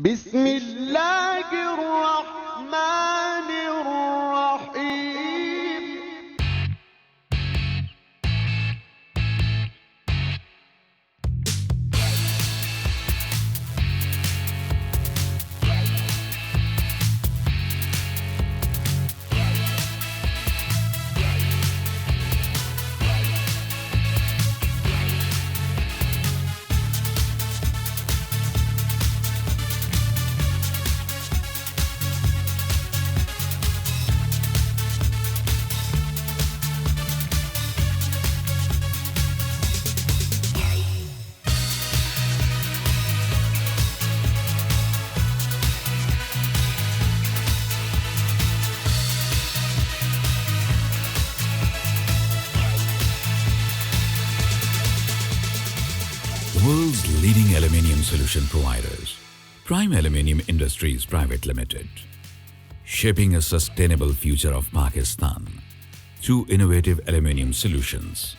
بسم اللہ الرحمن الرحیم. The world's leading aluminium solution providers, Prime Aluminium Industries Private Limited, shaping a sustainable future of Pakistan through innovative aluminium solutions.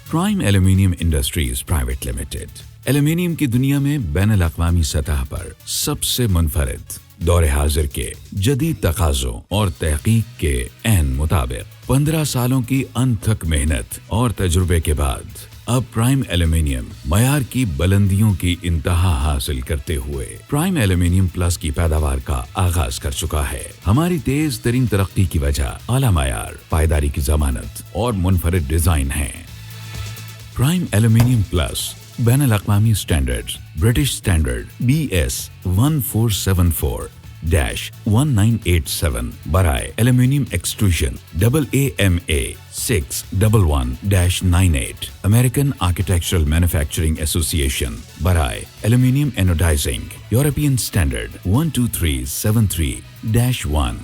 Prime Aluminium Industries Private Limited aluminium की दुनिया में ban अल-अक़वामी सतह पर सबसे मुनफरिद, दौर हाजिर के जदीद तकाज़ों और तहकीक के ऐन मुताबिक 15 सालों की अनथक मेहनत और तजुर्बे के बाद अब प्राइम एल्यूमिनियम मयार की बुलंदियों की इंतहा हासिल करते हुए प्राइम एल्यूमिनियम प्लस की पैदावार का आगाज कर चुका है. हमारी तेज तरीन तरक्की की वजह आला मयार, पायदारी की जमानत और मुनफरिद डिजाइन है. प्राइम एल्यूमिनियम प्लस बैन अल-अक़वामी स्टैंडर्ड्स ब्रिटिश स्टैंडर्ड BS 1474-1987 बराए aluminium extrusion AAMA 611-98 American architectural manufacturing association बराए aluminium anodising European standard 12373-1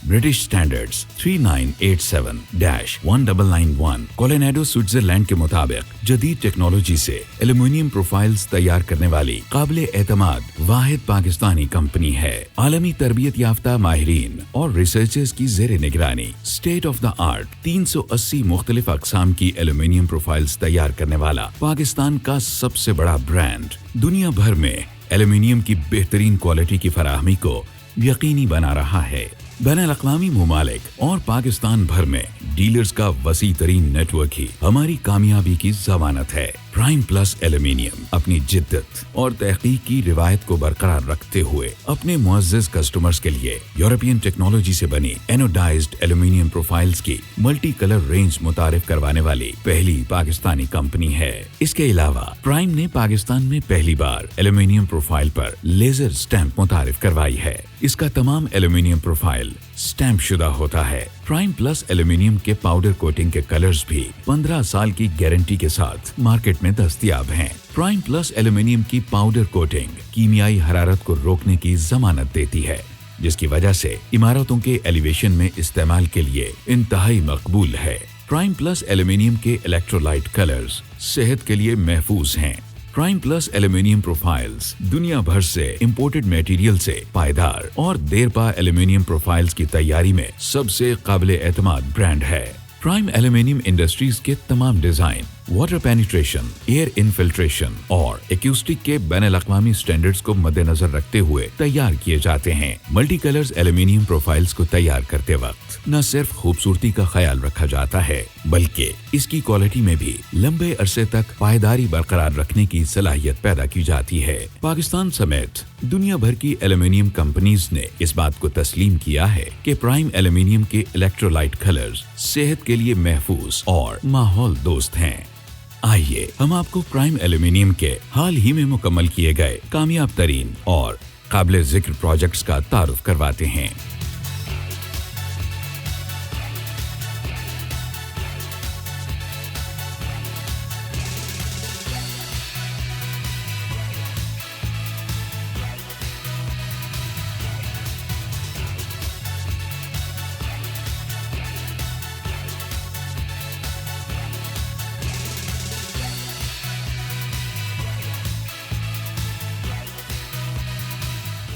British standards 3987-1991 Colorado Switzerland के मुताबिक जदीद टेक्नोलॉजी से एल्यूमिनियम प्रोफाइल्स तैयार करने वाली काबिल एतमाद वाहिद पाकिस्तानी कंपनी है. आलमी तरबियत याफ्ता माहिरीन और रिसर्चर्स की जेर निगरानी स्टेट ऑफ द आर्ट 380 मुख्तलिफ अक़साम की एल्यूमिनियम प्रोफाइल्स तैयार करने वाला पाकिस्तान का सबसे बड़ा ब्रांड दुनिया भर में एल्यूमिनियम की बेहतरीन क्वालिटी की फराहमी को यकीनी बना रहा है. बैन अल-अक़वामी मुमालिक और पाकिस्तान भर में डीलर्स का वसी तरीन नेटवर्क ही हमारी कामयाबी की जमानत है. प्राइम प्लस एल्यूमिनियम अपनी जिद्दत और तहकीक की रिवायत को बरकरार रखते हुए अपने मुअज़्ज़ज़ कस्टमर्स के लिए यूरोपियन टेक्नोलॉजी से बनी एनोडाइज्ड एल्यूमिनियम प्रोफाइल्स की मल्टी कलर रेंज मुतारिफ करवाने वाली पहली पाकिस्तानी कंपनी है. इसके अलावा प्राइम ने पाकिस्तान में पहली बार एल्यूमिनियम प्रोफाइल पर लेजर स्टैंप मुतारिफ करवाई है. इसका तमाम एल्यूमिनियम प्रोफाइल स्टैंप शुदा होता है. प्राइम प्लस एल्यूमिनियम के पाउडर कोटिंग के कलर्स भी 15 साल की गारंटी के साथ मार्केट में दस्तयाब हैं. प्राइम प्लस एल्यूमिनियम की पाउडर कोटिंग कीमियाई हरारत को रोकने की जमानत देती है, जिसकी वजह से इमारतों के एलिवेशन में इस्तेमाल के लिए इंतहाई मकबूल है. प्राइम प्लस एल्यूमिनियम के इलेक्ट्रोलाइट कलर्स सेहत के लिए महफूज हैं. प्राइम प्लस एल्यूमिनियम प्रोफाइल्स दुनिया भर से इंपोर्टेड मटेरियल से पायदार और देरपा एल्यूमिनियम प्रोफाइल्स की तैयारी में सबसे काबिले एतमाद ब्रांड है. प्राइम एल्यूमिनियम इंडस्ट्रीज के तमाम design water penetration, air infiltration और एक्यूस्टिक के बैन अल-अक़वामी स्टैंडर्ड्स को मद्देनजर रखते हुए तैयार किए जाते हैं. मल्टी कलर्स एल्यूमिनियम प्रोफाइल्स को तैयार करते वक्त न सिर्फ खूबसूरती का ख्याल रखा जाता है, बल्कि इसकी क्वालिटी में भी लंबे अरसे तक पायदारी बरकरार रखने की सलाहियत पैदा की जाती है. पाकिस्तान समेत दुनिया भर की एल्यूमिनियम कंपनीज ने इस बात को तस्लीम किया है कि प्राइम एल्यूमिनियम के इलेक्ट्रोलाइट कलर्स सेहत के लिए महफूज और माहौल दोस्त हैं. आइए हम आपको प्राइम एल्यूमिनियम के हाल ही में मुकम्मल किए गए कामयाब तरीन और काबिल जिक्र प्रोजेक्ट्स का तारुफ करवाते हैं.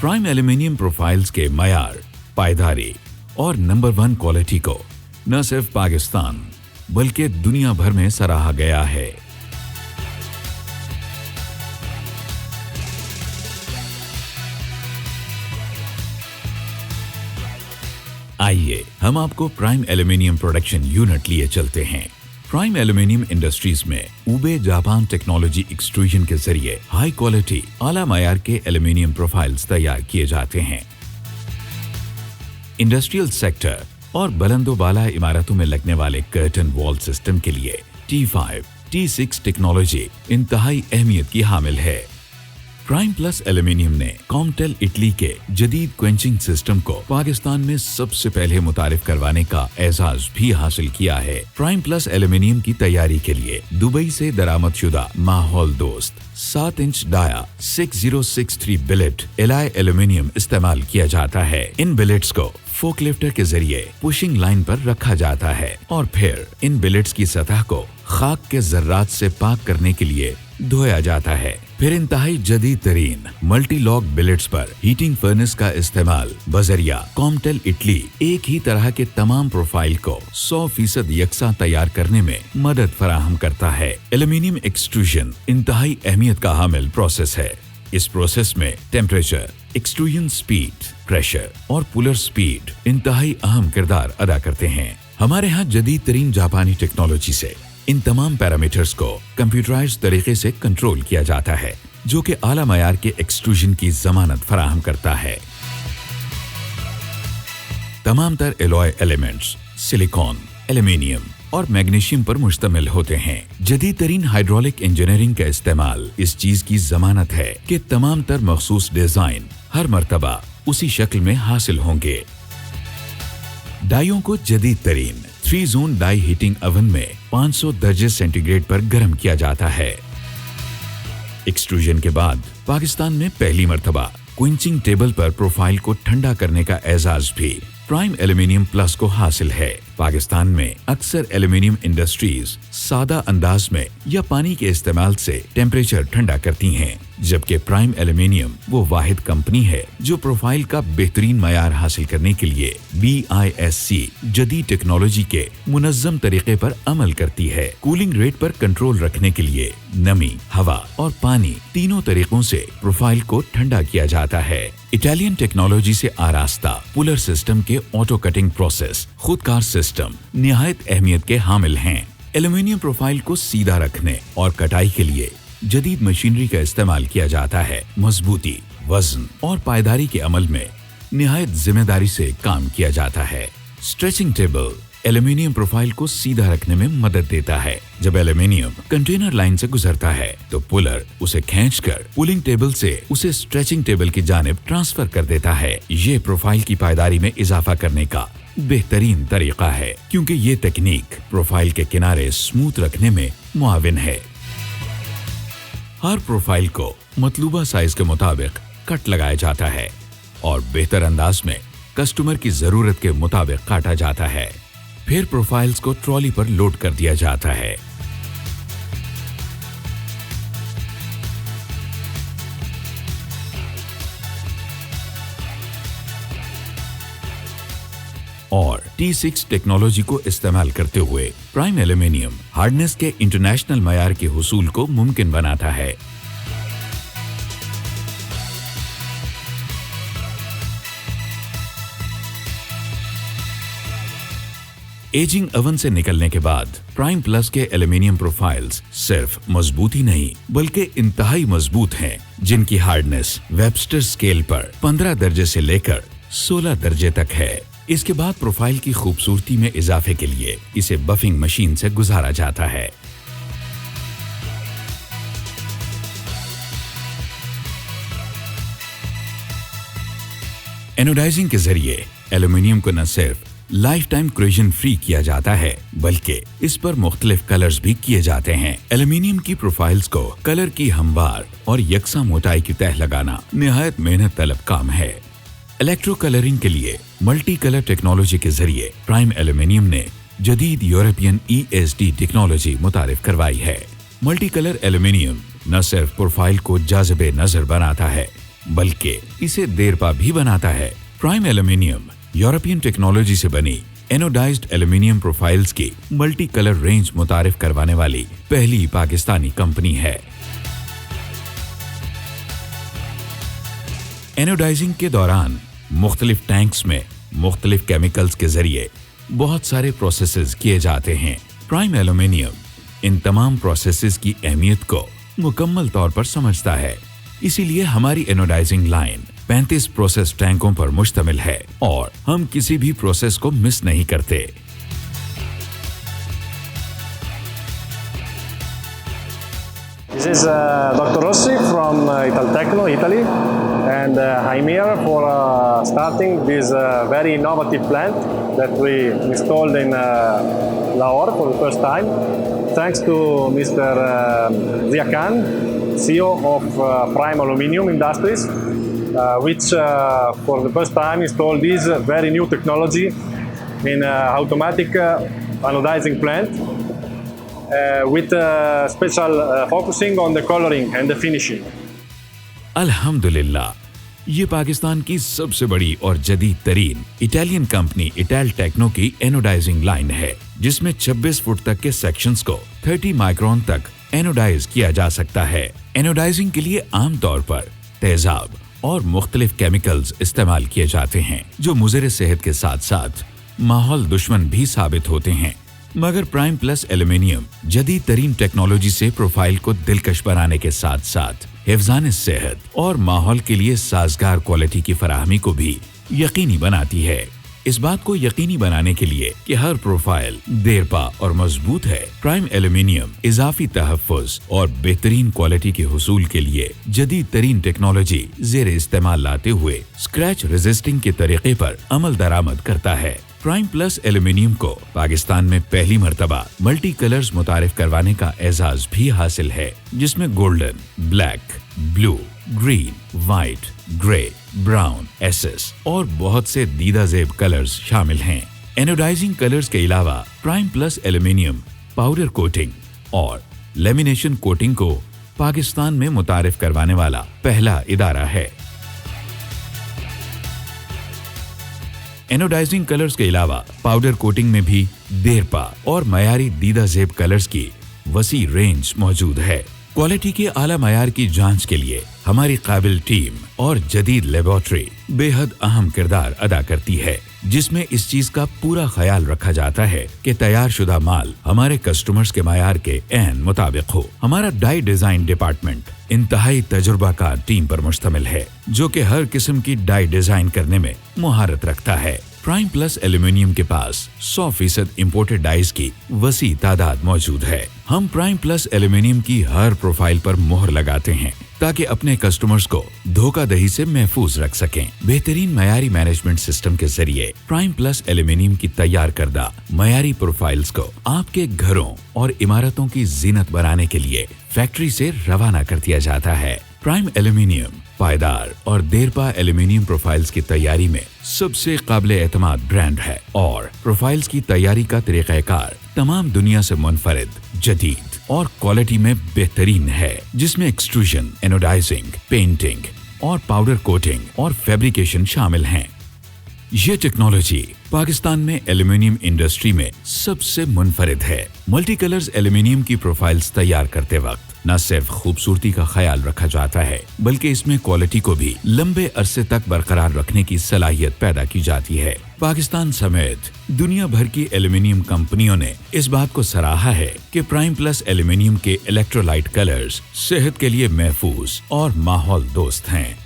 प्राइम एल्यूमिनियम प्रोफाइल्स के मयार, पायदारी और नंबर 1 क्वालिटी को न सिर्फ पाकिस्तान बल्कि दुनिया भर में सराहा गया है। आइए हम आपको प्राइम एल्यूमिनियम प्रोडक्शन यूनिट लिए चलते हैं। प्राइम एल्यूमिनियम इंडस्ट्रीज में उबे जापान टेक्नोलॉजी एक्सट्रूजन के जरिए हाई क्वालिटी आला मायार के एल्यूमिनियम प्रोफाइल्स तैयार किए जाते हैं। इंडस्ट्रियल सेक्टर और बुलंदोबाला इमारतों में लगने वाले कर्टन वॉल सिस्टम के लिए T5, T6 टेक्नोलॉजी इंतहाई अहमियत की हामिल है। प्राइम प्लस एल्यूमिनियम ने कॉमटेल इटली के जदीद क्वेंचिंग सिस्टम को पाकिस्तान में सबसे पहले मुतारिफ करवाने का एजाज भी हासिल किया है। प्राइम प्लस एल्यूमिनियम की तैयारी के लिए दुबई से दरामद शुदा माहौल दोस्त 7 inch dia 6063 billet alloy aluminium इस्तेमाल किया जाता है। इन बिलेट्स को फोकलिफ्टर के जरिए पुशिंग लाइन पर रखा जाता है और फिर इन बिलेट्स की सतह को खाक के जर्रात से पाक करने के लिए धोया जाता है। फिर इंतहाई जदीद तरीन मल्टी लॉक बिलेट्स पर हीटिंग फर्नेस का इस्तेमाल बजरिया कॉमटेल इटली एक ही तरह के तमाम प्रोफाइल को 100% यकसा तैयार करने में मदद फराहम करता है। एल्यूमिनियम एक्सट्रूजन इंतहाई अहमियत का हामिल प्रोसेस है। इस प्रोसेस में टेम्परेचर, एक्सट्रूजन स्पीड, प्रेशर और पुलर स्पीड इंतहाई अहम किरदार अदा करते हैं। हमारे यहाँ जदीद तरीन जापानी टेक्नोलॉजी से इन तमाम पैरामीटर्स को कंप्यूटराइज्ड तरीके से कंट्रोल किया जाता है, जो कि आला मयार के एक्सट्रूजन की जमानत फराहम करता है। तमाम तर एलॉय एलिमेंट्स सिलिकॉन, एल्यूमिनियम और मैग्नीशियम पर मुश्तमिल होते हैं। जदीद तरीन हाइड्रोलिक इंजीनियरिंग का इस्तेमाल इस चीज की जमानत है कि तमाम तर मखसूस डिजाइन हर मर्तबा उसी शक्ल में हासिल होंगे। डाइयों को जदीद तरीन 3 जोन डाई हीटिंग ओवन में 500 दर्जे सेंटीग्रेड पर गर्म किया जाता है। एक्सट्रूजन के बाद पाकिस्तान में पहली मर्तबा क्विंचिंग टेबल पर प्रोफाइल को ठंडा करने का एजाज भी प्राइम एल्यूमिनियम प्लस को हासिल है। पाकिस्तान में अक्सर एल्यूमिनियम इंडस्ट्रीज सादा अंदाज में या पानी के इस्तेमाल से टेम्परेचर ठंडा करती हैं, जबकि प्राइम एल्यूमिनियम वो वाहिद कंपनी है जो प्रोफाइल का बेहतरीन मयार हासिल करने के लिए BISC जदीद टेक्नोलॉजी के मुनज्जम तरीके पर अमल करती है। कूलिंग रेट पर कंट्रोल रखने के लिए नमी, हवा और पानी तीनों तरीकों से प्रोफाइल को ठंडा किया जाता है। इटालियन टेक्नोलॉजी से आरास्ता पुलर सिस्टम के ऑटो कटिंग प्रोसेस खुदकार सिस्टम निहायत अहमियत के हामिल हैं। एल्यूमिनियम प्रोफाइल को सीधा रखने और कटाई के लिए जदीद मशीनरी का इस्तेमाल किया जाता है। मजबूती, वजन और पायदारी के अमल में निहायत जिम्मेदारी से काम किया जाता है। स्ट्रेचिंग टेबल एल्यूमिनियम प्रोफाइल को सीधा रखने में मदद देता है। जब एल्यूमिनियम कंटेनर लाइन से गुजरता है तो पुलर उसे खींचकर पुलिंग टेबल से उसे स्ट्रेचिंग टेबल की जानिब ट्रांसफर कर देता है। ये प्रोफाइल की पायदारी में इजाफा करने का बेहतरीन तरीका है, क्योंकि ये तकनीक प्रोफाइल के किनारे स्मूथ रखने में मुआविन है। हर प्रोफाइल को मतलूबा साइज के मुताबिक कट लगाया जाता है और बेहतर अंदाज में कस्टमर की जरूरत के मुताबिक काटा जाता है। फिर प्रोफाइल्स को ट्रॉली पर लोड कर दिया जाता है। और T6 टेक्नोलॉजी को इस्तेमाल करते हुए प्राइम एल्यूमिनियम हार्डनेस के इंटरनेशनल मयार के हुसूल को मुमकिन बनाता है। एजिंग ओवन से निकलने के बाद प्राइम प्लस के एल्यूमिनियम प्रोफाइल्स सिर्फ मजबूत ही नहीं बल्कि इंतहाई मजबूत हैं, जिनकी हार्डनेस वेबस्टर स्केल पर 15 दर्जे से लेकर 16 दर्जे तक है। इसके बाद प्रोफाइल की खूबसूरती में इजाफे के लिए इसे बफिंग मशीन से गुजारा जाता है। एनोडाइजिंग के जरिए एल्यूमिनियम को न सिर्फ लाइफ टाइम क्रोजन फ्री किया जाता है बल्कि इस पर मुख्तलिफ कलर्स भी किए जाते हैं। एल्यूमिनियम की प्रोफाइल्स को कलर की हमवार और यकसा मोटाई की तह लगाना निहायत मेहनत तलब काम है। इलेक्ट्रो कलरिंग के लिए मल्टी कलर टेक्नोलॉजी के जरिए प्राइम एल्यूमिनियम ने जदीद यूरोपियन ESD टेक्नोलॉजी मुतारिफ करवाई है। मल्टी कलर एल्यूमिनियम न सिर्फ प्रोफाइल को जाज़िबे नजर बनाता है बल्कि इसे देरपा भी बनाता है। प्राइम एल्यूमिनियम यूरोपियन टेक्नोलॉजी से बनी एनोडाइज्ड एल्यूमिनियम प्रोफाइल्स की मल्टी कलर रेंज मुतारिफ करवाने वाली पहली पाकिस्तानी कंपनी है। एनोडाइजिंग के दौरान मुख्तलिफ टैंक्स में मुख्तलिफ केमिकल्स के जरिए बहुत सारे प्रोसेसेस किए जाते हैं। प्राइम एल्यूमिनियम इन तमाम प्रोसेसेस की अहमियत को मुकम्मल तौर पर समझता है, इसीलिए हमारी एनोडाइजिंग लाइन 35 प्रोसेस टैंकों पर मुश्तमिल है और हम किसी भी प्रोसेस को मिस नहीं करते। This is Dr. Rossi from Italtecno, Italy, and I'm here for starting this very innovative plant that we installed in Lahore for the first time. Thanks to Mr. Zia Khan, CEO of Prime Aluminium Industries, which for the first time installed this very new technology in automatic anodizing plant with special focusing on the coloring and the finishing. अल्हम्दुलिल्लाह, ये पाकिस्तान की सबसे बड़ी और जदीद तरीन Italian company इटालटेक्नो की anodising line है, जिसमें 26 फुट तक के सेक्शंस को 30 माइक्रोन तक एनोडाइज किया जा सकता है। एनोडाइजिंग के लिए आमतौर पर तेजाब और मुख्तलिफ केमिकल्स इस्तेमाल किए जाते हैं, जो मुज़र सेहत के साथ साथ माहौल दुश्मन भी साबित होते हैं। मगर प्राइम प्लस एल्यूमिनियम जदीद तरीन टेक्नोलॉजी से प्रोफाइल को दिलकश बनाने के साथ साथ हिफ्ज़ान सेहत और माहौल के लिए साजगार क्वालिटी की फराहमी को भी यकीनी बनाती है। इस बात को यकीनी बनाने के लिए कि हर प्रोफाइल देरपा और मजबूत है, प्राइम एल्यूमिनियम इजाफी तहफ़्फ़ुज़ और बेहतरीन क्वालिटी के हुसूल के लिए जदीद तरीन टेक्नोलॉजी ज़ेर इस्तेमाल लाते हुए स्क्रैच रेजिस्टिंग के तरीके पर अमल दरामद करता है। प्राइम प्लस एल्यूमिनियम को पाकिस्तान में पहली मर्तबा मल्टी कलर्स मुतारिफ करवाने का एजाज भी हासिल है, जिसमें golden, black, blue, green, white, grey, brown, SS और बहुत से दीदा ज़ेब कलर्स शामिल हैं। एनोडाइजिंग कलर्स के अलावा prime plus aluminium powder coating और लेमिनेशन कोटिंग को पाकिस्तान में मुतारिफ करवाने वाला पहला इदारा है। एनोडाइजिंग कलर्स के अलावा पाउडर कोटिंग में भी देरपा और मयारी दीदा ज़ेब कलर्स की वसी रेंज मौजूद है। क्वालिटी के आला मयार की जांच के लिए हमारी काबिल टीम और जदीद लेबोरेटरी बेहद अहम किरदार अदा करती है, जिसमें इस चीज का पूरा ख्याल रखा जाता है कि तैयार शुदा माल हमारे कस्टमर्स के मयार के ऐन मुताबिक हो। हमारा डाई डिजाइन डिपार्टमेंट इंतहाई तजुर्बाकार टीम पर मुश्तमिल है, जो कि हर किस्म की डाई डिजाइन करने में मुहारत रखता है। प्राइम प्लस एल्यूमिनियम के पास 100% इम्पोर्टेड डाइज की वसी तादाद मौजूद है। हम प्राइम प्लस एल्यूमिनियम की हर प्रोफाइल पर मोहर लगाते हैं ताकि अपने कस्टमर्स को धोखाधड़ी से महफूज रख सकें। बेहतरीन मयारी मैनेजमेंट सिस्टम के जरिए प्राइम प्लस एल्यूमिनियम की तैयार करदा मयारी प्रोफाइल्स को आपके घरों और इमारतों की जीनत बनाने के लिए फैक्ट्री से रवाना कर दिया जाता है। प्राइम एल्यूमिनियम पायदार और देरपा एल्यूमिनियम प्रोफाइल्स की तैयारी में सबसे काबिले एतमाद ब्रांड है और प्रोफाइल्स की तैयारी का तरीक़ाकार तमाम दुनिया से मुनफरिद, जदीद और क्वालिटी में बेहतरीन है, जिसमें एक्सट्रूजन, एनोडाइजिंग, पेंटिंग और पाउडर कोटिंग और फैब्रिकेशन शामिल हैं। ये टेक्नोलॉजी पाकिस्तान में एल्यूमिनियम इंडस्ट्री में सबसे मुनफरिद है। मल्टी कलर्स एल्यूमिनियम की प्रोफाइल्स तैयार करते वक्त न सिर्फ खूबसूरती का ख्याल रखा जाता है, बल्कि इसमें क्वालिटी को भी लंबे अरसे तक बरकरार रखने की सलाहियत पैदा की जाती है। पाकिस्तान समेत दुनिया भर की एल्यूमिनियम कंपनियों ने इस बात को सराहा है कि प्राइम प्लस एल्यूमिनियम के इलेक्ट्रोलाइट कलर्स सेहत के लिए महफूज और माहौल दोस्त हैं।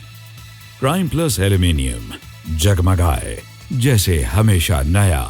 प्राइम प्लस एल्यूमिनियम जगमगाए जैसे हमेशा नया।